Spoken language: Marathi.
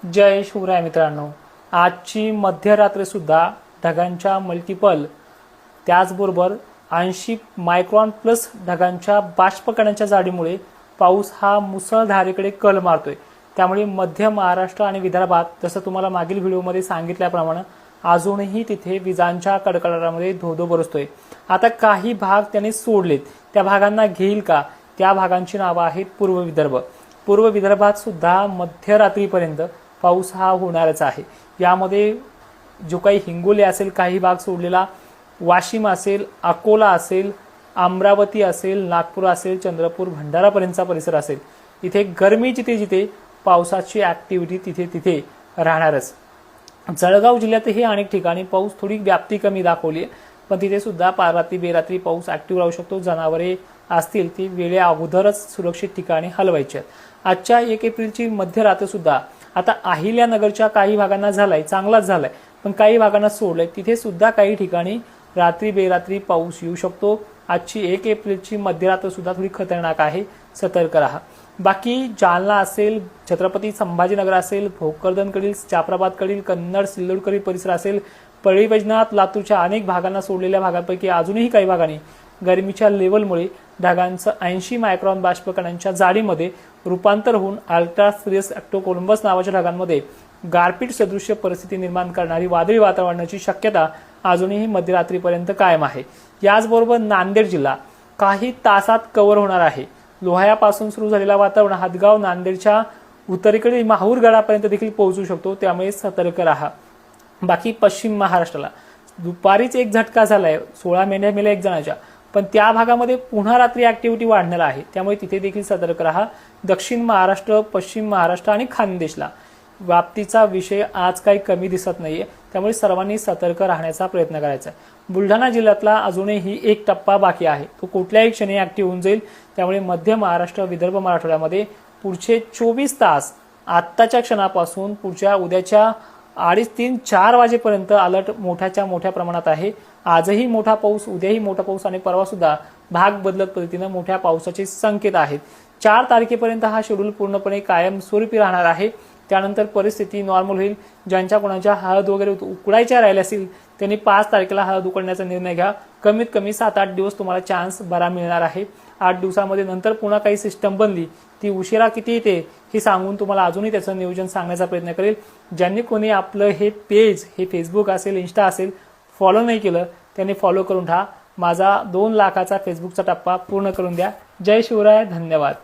जय शिवराय मित्रांनो, आजची मध्यरात्री सुद्धा ढगांच्या मल्टिपल त्याचबरोबर 80 मायक्रॉन प्लस ढगांच्या बाष्पकणांच्या जाडीमुळे पाऊस हा मुसळधारेकडे कल मारतोय। त्यामुळे मध्य महाराष्ट्र आणि विदर्भात जसं तुम्हाला मागील व्हिडिओमध्ये सांगितल्याप्रमाणे अजूनही तिथे विजांच्या कडकडाटामध्ये धोधो बरसतोय। आता काही भाग त्याने सोडलेत, त्या भागांना घेईल का? त्या भागांची नावं आहेत पूर्व विदर्भ। पूर्व विदर्भात सुद्धा मध्यरात्रीपर्यंत पाऊस हा होणारच आहे। यामध्ये जो काही हिंगोली असेल, काही भाग सोडलेला, वाशिम असेल, अकोला असेल, अमरावती असेल, नागपूर असेल, चंद्रपूर, भंडारापर्यंतचा परिसर असेल, इथे गरमी जिथे जिथे पावसाची ऍक्टिव्हिटी तिथे तिथे राहणारच। जळगाव जिल्ह्यातही अनेक ठिकाणी पाऊस थोडी व्याप्ती कमी दाखवली, पण तिथे सुद्धा रात्री बेरात्री पाऊस ऍक्टिव्ह राहू शकतो। जनावरे असतील ती वेळे अगोदरच सुरक्षित ठिकाणी हलवायची। आजच्या 1 एप्रिलची मध्यरात्री सुद्धा आता अहिल्यानगरच्या काही भागांना झालाय, चांगलाच झालाय, पण काही भागांना सोडलंय, तिथे सुद्धा काही ठिकाणी रात्री बेरात्री पाऊस येऊ शकतो। आजची 1 एप्रिलची मध्यरात्र सुद्धा थोडी खतरनाक आहे, सतर्क राहा। बाकी जालना असेल, छत्रपती संभाजीनगर असेल, भोकरदनकडील, जाफराबादकडील, कन्नड, सिल्लोडकडील परिसर असेल, परळी वैजनाथ, लातूरच्या अनेक भागांना सोडलेल्या भागांपैकी अजूनही काही भागांनी गरमीच्या लेवलमुळे ढगांचं 80 मायक्रॉन बाष्पकणांच्या जाडीमध्ये रूपांतर होऊन अल्ट्रा सिरियस ॲक्टोकोलंबस नावाच्या ढगांमध्ये गारपीट सदृश्य परिस्थिती निर्माण करणारी वादळी वातावरणाची शक्यता अजूनही मध्यरात्रीपर्यंत कायम आहे। याचबरोबर नांदेड जिल्हा काही तासात कव्हर होणार आहे। लोहायापासून सुरू झालेला वातावरण हदगाव, नांदेडच्या उत्तरेकडील माहूर गडापर्यंत देखील पोहोचू शकतो, त्यामुळे सतर्क राहा। बाकी पश्चिम महाराष्ट्राला दुपारीच एक झटका झालाय, 16 मेल्या एक जणाच्या, पण त्या भागामध्ये पुन्हा रात्री ऍक्टिव्हिटी वाढणार आहे, त्यामुळे तिथे देखील सतर्क राहा। दक्षिण महाराष्ट्र, पश्चिम महाराष्ट्र आणि खानदेशला व्याप्तीचा विषय आज काही कमी दिसत नाहीये, त्यामुळे सर्वांनी सतर्क राहण्याचा प्रयत्न करायचा आहे। बुलढाणा जिल्ह्यातला अजूनही एक टप्पा बाकी आहे, तो कुठल्याही क्षणी ऍक्टिव्ह होऊन जाईल, त्यामुळे मध्य महाराष्ट्र, विदर्भ, मराठवाड्यामध्ये पुढचे 24 तास आत्ताच्या क्षणापासून पुढच्या उद्याच्या 2:30, 3, 4 वाजेपर्यंत अलर्ट मोठ्याच्या मोठ्या प्रमाणात आहे। आजही मोठा पाऊस, उद्याही मोठा पाऊस आणि परवा सुद्धा भाग बदलत पद्धतीने मोठ्या पावसाचे संकेत आहेत। 4 तारखेपर्यंत हा शेड्यूल पूर्णपणे कायमस्वरूपी राहणार आहे। त्यानंतर परिस्थिती नॉर्मल होईल। ज्यांच्या कोणाच्या हळद वगैरे उकडायच्या राहिल्या असतील त्यांनी 5 तारखेला हळद उकडण्याचा निर्णय घ्या। कमीत कमी 7-8 दिवस तुम्हाला चान्स बरा मिळणार आहे। 8 दिवसामध्ये नंतर पुन्हा काही सिस्टम बनली, ती उशिरा किती येते हे सांगून तुम्हाला अजूनही त्याचं नियोजन सांगण्याचा प्रयत्न करेल। ज्यांनी कोणी आपलं हे पेज, हे फेसबुक असेल, इंस्टा असेल, फॉलो नाही केलं त्यांनी फॉलो करून ठेवा। माझा 2 लाखाचा फेसबुकचा टप्पा पूर्ण करून द्या। जय शिवराय, धन्यवाद।